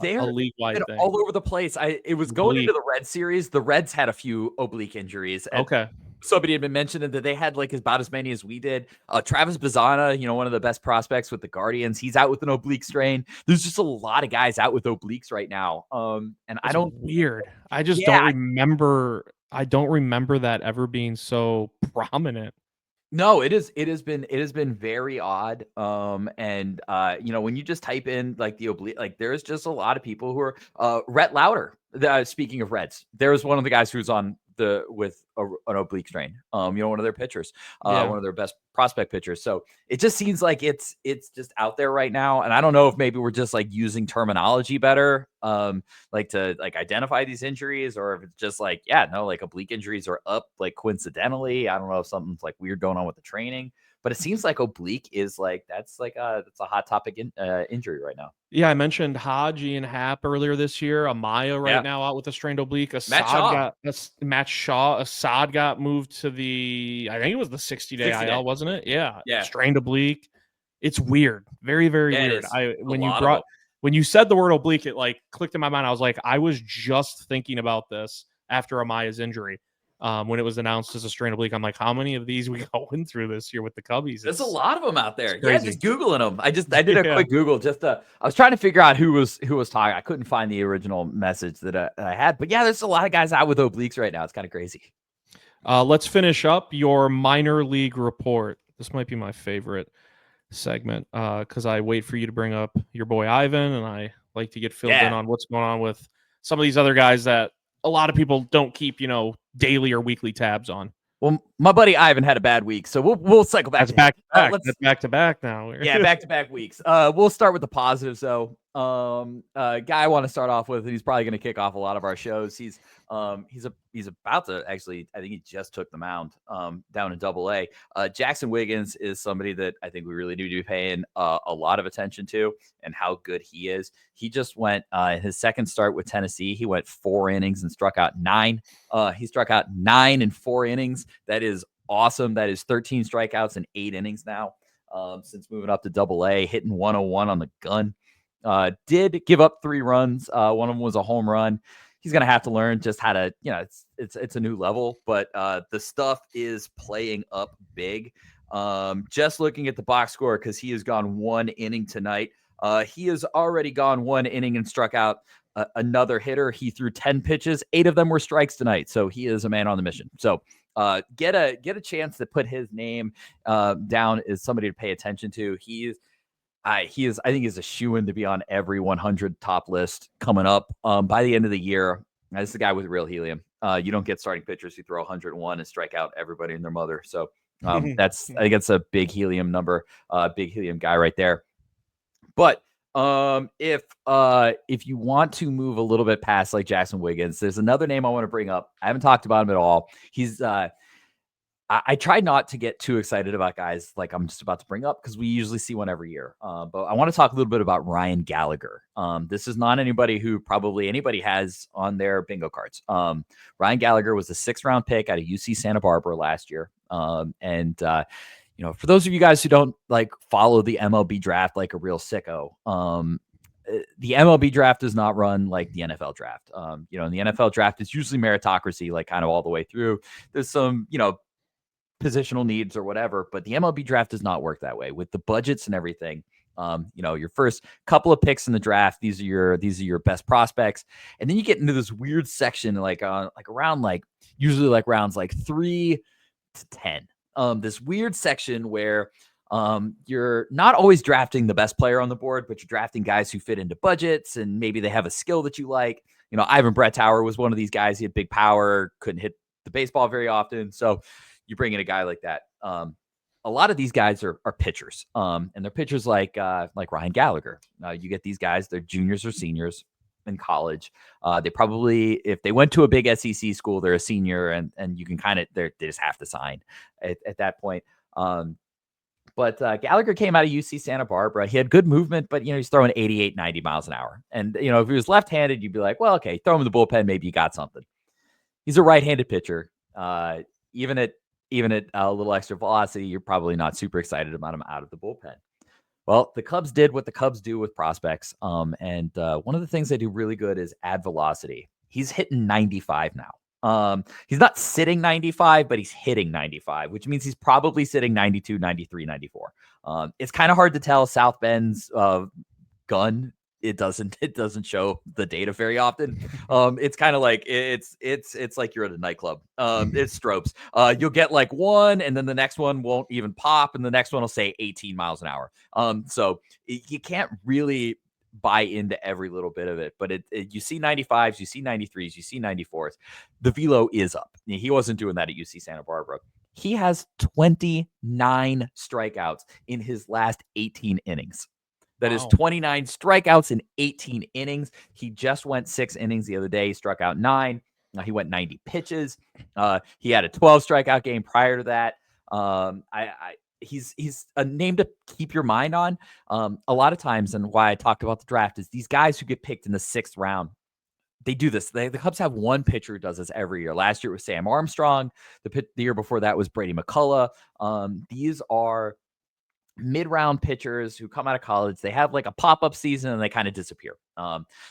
league-wide thing. All over the place. It was going into the Red series. The Reds had a few oblique injuries. Okay. Somebody had been mentioning that they had like about as many as we did. Travis Bazzana, one of the best prospects with the Guardians, he's out with an oblique strain. There's just a lot of guys out with obliques right now. And it's weird. I just don't remember. I don't remember that ever being so prominent. No, it has been very odd. And when you just type in like the oblique, like there's just a lot of people who are Rhett Lauder. Speaking of Reds, there was one of the guys who's on an oblique strain. One of their pitchers, Yeah. one of their best prospect pitchers. So it just seems like it's just out there right now. And I don't know if maybe we're just like using terminology better, like to like identify these injuries, or if it's just like, yeah, no, like oblique injuries are up like coincidentally. I don't know if something's like weird going on with the training, but it seems like oblique is like that's a hot topic injury right now. Yeah, I mentioned Hodge and Happ earlier this year. Amaya right now out with a strained oblique. Matt Shaw. Assad got moved to I think it was the 60-day 60 IL, day. wasn't it? Yeah, Yeah. strained oblique. It's weird, very very Yeah, it weird. is. When you said the word oblique, it like clicked in my mind. I was like, I was just thinking about this after Amaya's injury. When it was announced as a strained oblique, I'm like, how many of these we going through this year with the Cubbies? There's a lot of them out there. Yeah, just Googling them. I did a quick Google I was trying to figure out who was talking. I couldn't find the original message that I had, but yeah, there's a lot of guys out with obliques right now. It's kind of crazy. Let's finish up your minor league report. This might be my favorite segment because I wait for you to bring up your boy Ivan, and I like to get filled in on what's going on with some of these other guys that a lot of people don't keep, daily or weekly tabs on. Well, my buddy Ivan had a bad week, so we'll cycle back. That's back to back. That's back to back now. Yeah, back to back weeks. We'll start with the positives though. Guy I want to start off with, he's probably going to kick off a lot of our shows. He's about to actually, I think he just took the mound down in Double-A. Jackson Wiggins is somebody that I think we really need to be paying a lot of attention to, and how good he is. He just went his second start with Tennessee. He went 4 innings and struck out 9. He struck out 9 in 4 innings. That is awesome. That is 13 strikeouts in 8 innings now. Since moving up to Double-A, hitting 101 on the gun. Did give up 3 runs. One of them was a home run. He's going to have to learn just how to, it's a new level, but the stuff is playing up big. Just looking at the box score, because he has gone 1 inning tonight. He has already gone 1 inning and struck out another hitter. He threw 10 pitches. 8 of them were strikes tonight. So he is a man on the mission. So get a chance to put his name down as somebody to pay attention to. I think he's a shoo-in to be on every 100 top list coming up by the end of the year. This is the guy with real helium. You don't get starting pitchers who throw 101 and strike out everybody and their mother. So I think that's a big helium number, big helium guy right there. But if you want to move a little bit past like Jackson Wiggins, there's another name I want to bring up. I haven't talked about him at all. He's I try not to get too excited about guys like I'm just about to bring up, because we usually see one every year. But I want to talk a little bit about Ryan Gallagher. This is not anybody who probably anybody has on their bingo cards. Ryan Gallagher was a 6th-round pick out of UC Santa Barbara last year. For those of you guys who don't like follow the MLB draft like a real sicko, the MLB draft does not run like the NFL draft. In the NFL draft, it's usually meritocracy, like kind of all the way through. There's some, positional needs or whatever, but the MLB draft does not work that way with the budgets and everything. Your first couple of picks in the draft, these are your best prospects, and then you get into this weird section around usually rounds 3 to 10. This weird section where you're not always drafting the best player on the board, but you're drafting guys who fit into budgets and maybe they have a skill that you like. Ivan Brettauer was one of these guys. He had big power, couldn't hit the baseball very often, so you bring in a guy like that. A lot of these guys are pitchers, and they're pitchers like Ryan Gallagher. You get these guys; they're juniors or seniors in college. They probably, if they went to a big SEC school, they're a senior, and you can they just have to sign at that point. But Gallagher came out of UC Santa Barbara. He had good movement, but he's throwing 88, 90 miles an hour. And if he was left-handed, you'd be like, well, okay, throw him in the bullpen, maybe you got something. He's a right-handed pitcher. Even at a little extra velocity, you're probably not super excited about him out of the bullpen. Well, the Cubs did what the Cubs do with prospects. And one of the things they do really good is add velocity. He's hitting 95 now. He's not sitting 95, but he's hitting 95, which means he's probably sitting 92, 93, 94. It's kind of hard to tell. South Bend's gun, it doesn't show the data very often. It's kind of like it's like you're at a nightclub. It's strobes. You'll get one, and then the next one won't even pop, and the next one will say 18 miles an hour. So you can't really buy into every little bit of it. But you see 95s, you see 93s, you see 94s. The velo is up. He wasn't doing that at UC Santa Barbara. He has 29 strikeouts in his last 18 innings. That is 29 strikeouts in 18 innings. He just went 6 innings the other day. He struck out 9. He went 90 pitches. He had a 12 strikeout game prior to that. He's a name to keep your mind on. A lot of times, and why I talked about the draft, is these guys who get picked in the 6th round. They do this. The Cubs have one pitcher who does this every year. Last year it was Sam Armstrong. The year before that was Brady McCullough. These are mid-round pitchers who come out of college. They have like a pop-up season and they kind of disappear.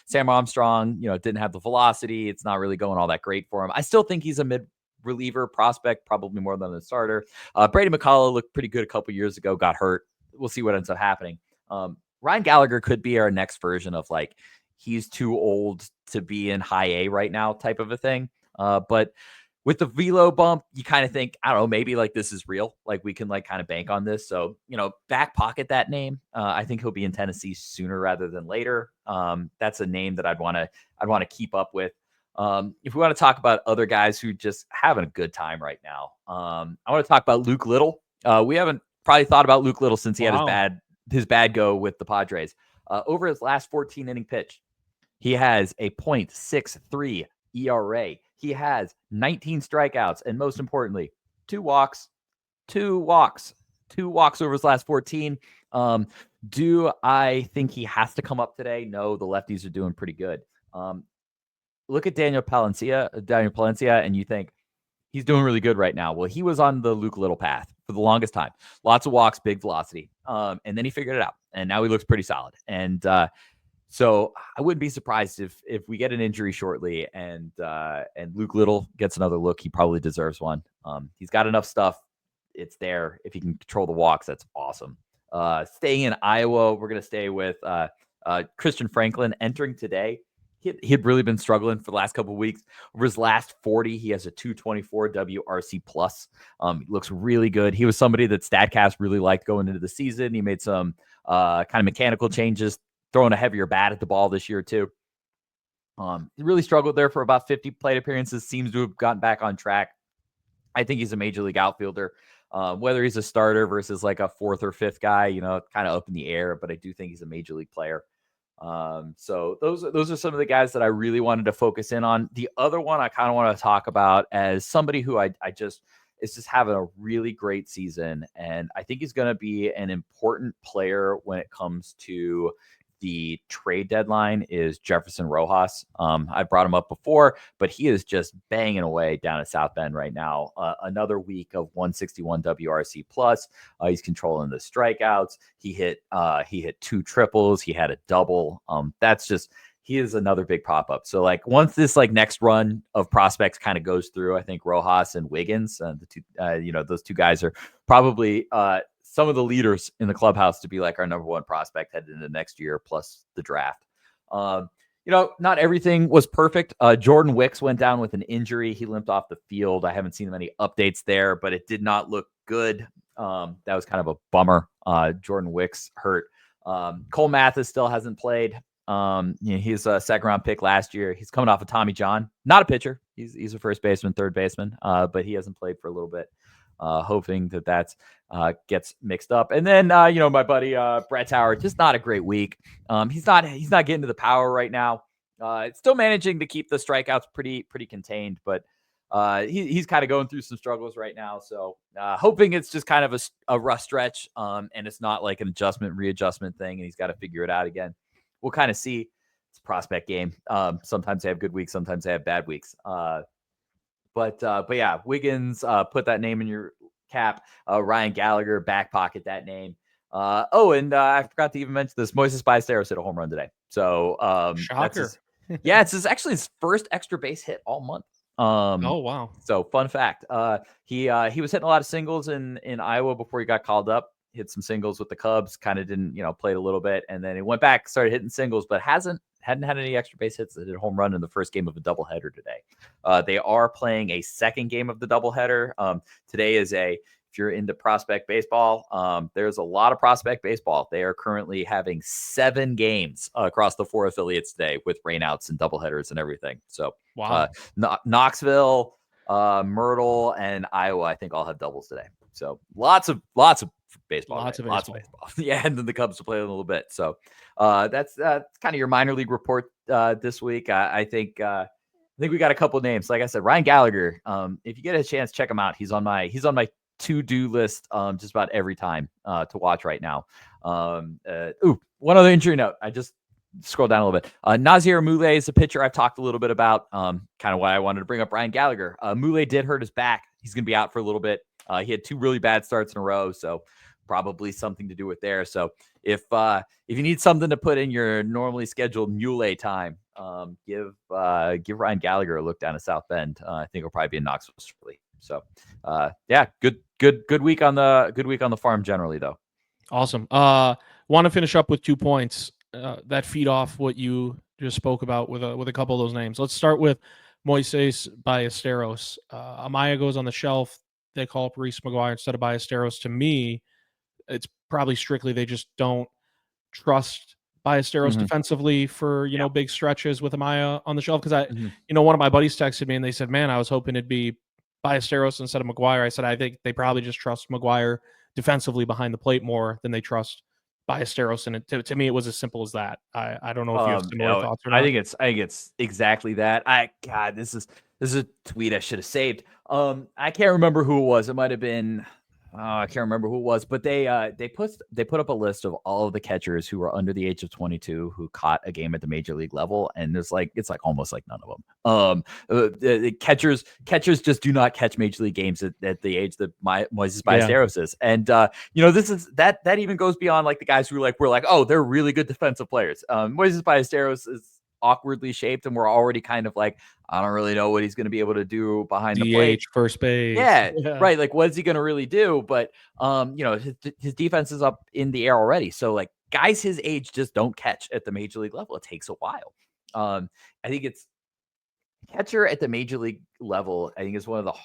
Sam Armstrong, didn't have the velocity. It's not really going all that great for him. I still think he's a mid-reliever prospect, probably more than a starter. Brady McCullough looked pretty good a couple years ago, got hurt. We'll see what ends up happening. Ryan Gallagher could be our next version of like, he's too old to be in high A right now type of a thing. But with the velo bump, you kind of think, I don't know, maybe like this is real. Like we can like kind of bank on this. So, back pocket that name. I think he'll be in Tennessee sooner rather than later. That's a name that I'd want to keep up with. If we want to talk about other guys who just having a good time right now, I want to talk about Luke Little. We haven't probably thought about Luke Little since he had his bad go with the Padres. Over his last 14 inning pitch, he has a .63 ERA. He has 19 strikeouts, and most importantly, 2 walks over his last 14. Do I think he has to come up today? No, the lefties are doing pretty good. Look at Daniel Palencia, and you think he's doing really good right now. Well, he was on the Luke Little path for the longest time. Lots of walks, big velocity. And then he figured it out, and now he looks pretty solid. And so I wouldn't be surprised if we get an injury shortly and Luke Little gets another look. He probably deserves one. He's got enough stuff. It's there. If he can control the walks, that's awesome. Staying in Iowa, we're going to stay with Christian Franklin entering today. He had really been struggling for the last couple of weeks. Over his last 40, he has a 224 WRC plus. He looks really good. He was somebody that StatCast really liked going into the season. He made some kind of mechanical changes, throwing a heavier bat at the ball this year too. He really struggled there for about 50 plate appearances, seems to have gotten back on track. I think he's a major league outfielder. Whether he's a starter versus like a 4th or 5th guy, kind of up in the air, but I do think he's a major league player. So those are some of the guys that I really wanted to focus in on. The other one I kind of want to talk about as somebody who I just is just having a really great season. And I think he's going to be an important player when it comes to the trade deadline is Jefferson Rojas. I brought him up before, but he is just banging away down at South Bend right now. Another week of 161 WRC plus. He's controlling the strikeouts. He hit 2 triples. He had a double. He is another big pop-up. So like once this like next run of prospects kind of goes through, I think Rojas and Wiggins, the two, those 2 guys are probably some of the leaders in the clubhouse to be like our number 1 prospect headed into next year, plus the draft. Not everything was perfect. Jordan Wicks went down with an injury. He limped off the field. I haven't seen many updates there, but it did not look good. That was kind of a bummer. Jordan Wicks hurt. Cole Mathis still hasn't played. He's a 2nd round pick last year. He's coming off of Tommy John, not a pitcher. He's a first baseman, 3rd baseman, but he hasn't played for a little bit. Hoping that gets mixed up. And then, my buddy Brett Tower, just not a great week. He's not getting to the power right now. It's still managing to keep the strikeouts pretty contained, but he's kind of going through some struggles right now. So hoping it's just kind of a rough stretch and it's not like an readjustment thing, and he's got to figure it out again. We'll kind of see. It's a prospect game. Sometimes they have good weeks, sometimes they have bad weeks. But yeah, Wiggins, put that name in your cap. Ryan Gallagher, back pocket that name. And I forgot to even mention this. Moises Ballesteros hit a home run today. So shocker. It's actually his first extra base hit all month. Oh wow! So fun fact. He was hitting a lot of singles in Iowa before he got called up. Hit some singles with the Cubs. Kind of didn't played a little bit, and then he went back, started hitting singles, but hadn't had any extra base hits. They did a home run in the first game of a doubleheader today. They are playing a second game of the doubleheader. Today is a if you're into prospect baseball, there's a lot of prospect baseball. They are currently having 7 games across the 4 affiliates today with rainouts and doubleheaders and everything. So Wow. Knoxville, Myrtle, and Iowa, I think all have doubles today. So lots of baseball. Lots of Lots of baseball. baseball. Yeah, and then the Cubs will play a little bit. So that's kind of your minor league report this week. I think we got a couple names. Like I said, Ryan Gallagher. If you get a chance, check him out. He's on my to-do list just about every time to watch right now. One other injury note. I just scroll down a little bit. Nazir Moulay is a pitcher I've talked a little bit about. Kind of why I wanted to bring up Ryan Gallagher. Moulay did hurt his back. He's going to be out for a little bit. He had 2 really bad starts in a row, so probably something to do with there. So if you need something to put in your normally scheduled Muley time, give Ryan Gallagher a look down at South Bend. I think it'll probably be in Knoxville shortly. So yeah, good week on the farm generally though. Awesome. Want to finish up with 2 points that feed off what you just spoke about with a couple of those names. Let's start with Moises Ballesteros. Amaya goes on the shelf. They call up Reese McGuire instead of Ballesteros. To me, it's probably strictly they just don't trust Ballesteros defensively for big stretches with Amaya on the shelf. Because one of my buddies texted me and they said, "Man, I was hoping it'd be Ballesteros instead of McGuire." I said, "I think they probably just trust McGuire defensively behind the plate more than they trust Ballesteros." And to me, it was as simple as that. I don't know if you have similar thoughts or not. I think it's exactly that. This is a tweet I should have saved. I can't remember who it was. It might have been. I can't remember who it was, but they put up a list of all of the catchers who were under the age of 22 who caught a game at the major league level, and it's almost like none of them. The catchers just do not catch major league games at the age that Moises Ballesteros is, and this is that even goes beyond like the guys who were like, oh, they're really good defensive players. Moises Ballesteros is awkwardly shaped, and we're already kind of like, I don't really know what he's going to be able to do behind the plate. First base. Yeah, right. Like, what is he going to really do? But, his defense is up in the air already. So, like, guys his age just don't catch at the major league level. It takes a while. I think it's catcher at the major league level. I think is one of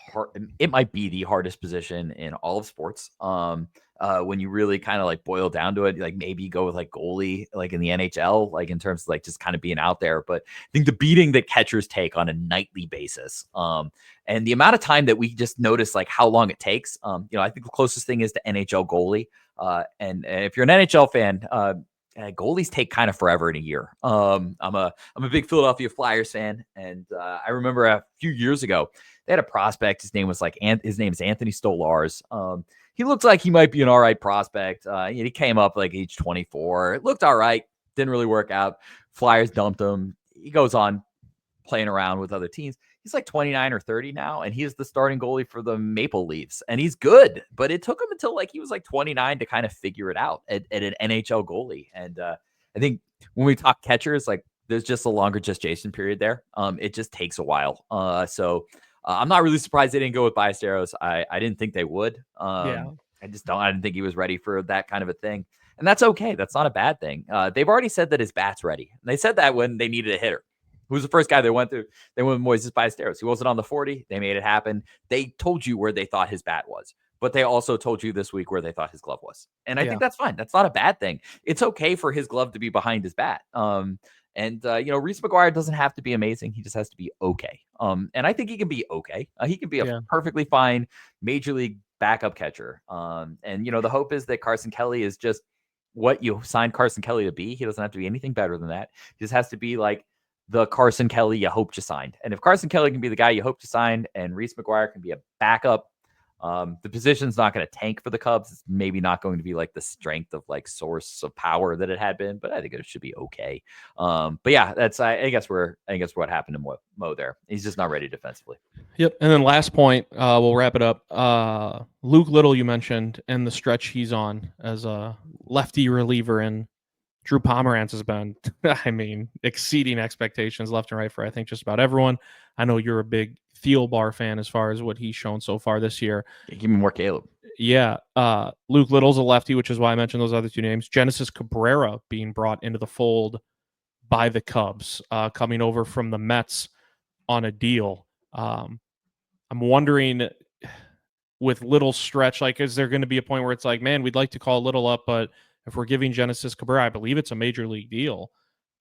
it might be the hardest position in all of sports. When you really kind of like boil down to it, like maybe go with like goalie, like in the NHL, like in terms of like just kind of being out there. But I think the beating that catchers take on a nightly basis, and the amount of time that we just notice like how long it takes. I think the closest thing is the NHL goalie. And if you're an NHL fan, goalies take kind of forever in a year. I'm a big Philadelphia Flyers fan, and I remember a few years ago they had a prospect. His name is Anthony Stolarz. He looks like he might be an all right prospect. He came up like age 24. It looked all right. Didn't really work out. Flyers dumped him. He goes on playing around with other teams. He's like 29 or 30 now, and he's the starting goalie for the Maple Leafs, and he's good. But it took him until like he was like 29 to kind of figure it out at an NHL goalie. And I think when we talk catchers, like there's just a longer gestation period there. It just takes a while. So I'm not really surprised they didn't go with Ballesteros. I didn't think they would. I didn't think he was ready for that kind of a thing. And that's okay. That's not a bad thing. They've already said that his bat's ready. And they said that when they needed a hitter. Who was the first guy they went through? They went with Moises Ballesteros. He wasn't on the 40. They made it happen. They told you where they thought his bat was, but they also told you this week where they thought his glove was. And I think that's fine. That's not a bad thing. It's okay for his glove to be behind his bat. Reese McGuire doesn't have to be amazing. He just has to be okay. And I think he can be okay. He can be a perfectly fine major league backup catcher. The hope is that Carson Kelly is just what you signed Carson Kelly to be. He doesn't have to be anything better than that. He just has to be like the Carson Kelly you hoped you signed. And if Carson Kelly can be the guy you hoped to sign and Reese McGuire can be a backup, the position's not going to tank for the Cubs. It's maybe not going to be like the strength of like source of power that it had been, but I think it should be okay. But yeah, that's I guess what happened to Mo there. He's just not ready defensively. Yep. And then last point, we'll wrap it up. Luke Little, you mentioned, and the stretch he's on as a lefty reliever, and Drew Pomeranz has been, exceeding expectations left and right for, I think, just about everyone. I know you're a big Thielbar fan as far as what he's shown so far this year. Give me more Caleb. Yeah. Luke Little's a lefty, which is why I mentioned those other 2 names. Genesis Cabrera being brought into the fold by the Cubs, coming over from the Mets on a deal. I'm wondering, with Little stretch? Like, is there going to be a point where it's like, man, we'd like to call Little up, but if we're giving Genesis Cabrera, I believe it's a major league deal.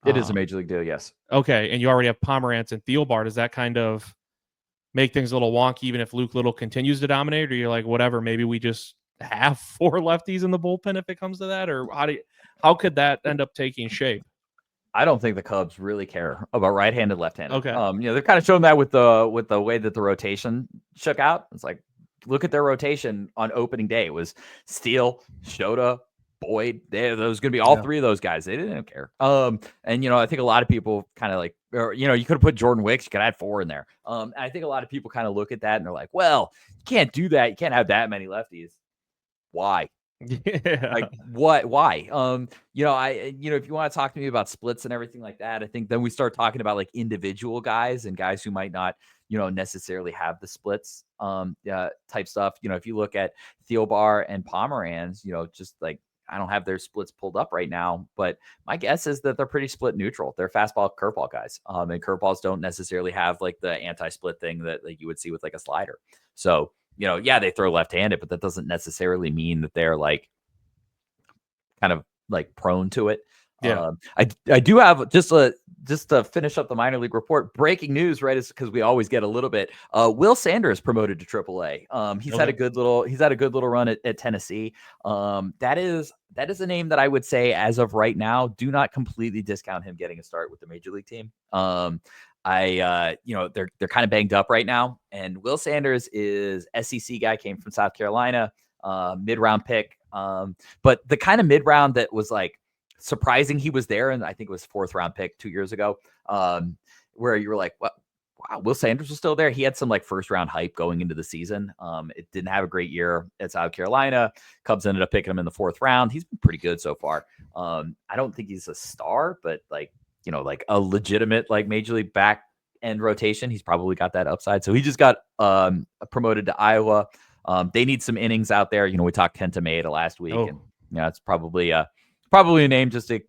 It is a major league deal, yes. Okay, and you already have Pomerantz and Thielbar. Does that kind of make things a little wonky, even if Luke Little continues to dominate, or you're like, whatever, maybe we just have 4 lefties in the bullpen if it comes to that, or how could that end up taking shape? I don't think the Cubs really care about right-handed, left-handed. Okay. They've kind of shown that with the way that the rotation shook out. It's like, look at their rotation on opening day. It was Steele, Shota, Boyd. There was going to be all 3 of those guys. They didn't care. And I think a lot of people kind of like, or you could have put Jordan Wicks. You could add 4 in there. I think a lot of people kind of look at that and they're like, well, you can't do that. You can't have that many lefties. Why? Yeah. Like what? Why? If you want to talk to me about splits and everything like that, I think then we start talking about like individual guys and guys who might not, necessarily have the splits, type stuff. If you look at Thielbar and Pomeranz, just like I don't have their splits pulled up right now, but my guess is that they're pretty split neutral. They're fastball curveball guys, and curveballs don't necessarily have like the anti-split thing that like you would see with like a slider. So. They throw left-handed, but that doesn't necessarily mean that they're like kind of like prone to it. Yeah. I do have just to finish up the minor league report. Breaking news, right? Is because we always get a little bit. Will Sanders promoted to AAA. He's had a good little run at Tennessee. That is a name that I would say as of right now, do not completely discount him getting a start with the major league team. They're kind of banged up right now. And Will Sanders is SEC guy, came from South Carolina, mid-round pick. But the kind of mid-round that was like surprising he was there, and I think it was 4th round pick 2 years ago, where you were like, what? Wow, Will Sanders was still there. He had some like 1st round hype going into the season. It didn't have a great year at South Carolina. Cubs ended up picking him in the 4th round. He's been pretty good so far. I don't think he's a star, but like a legitimate like major league back end rotation. He's probably got that upside. So he just got promoted to Iowa. They need some innings out there. We talked Kenta Maeda last week, and it's probably a name just to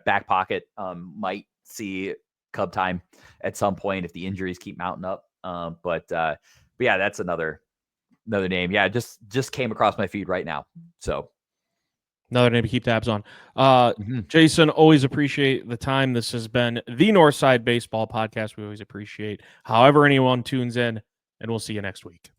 back pocket. Might see Cub time at some point if the injuries keep mounting up. But yeah, that's another name. Yeah, just came across my feed right now. So. Another name to keep tabs on. Jason, always appreciate the time. This has been the Northside Baseball Podcast. We always appreciate however anyone tunes in, and we'll see you next week.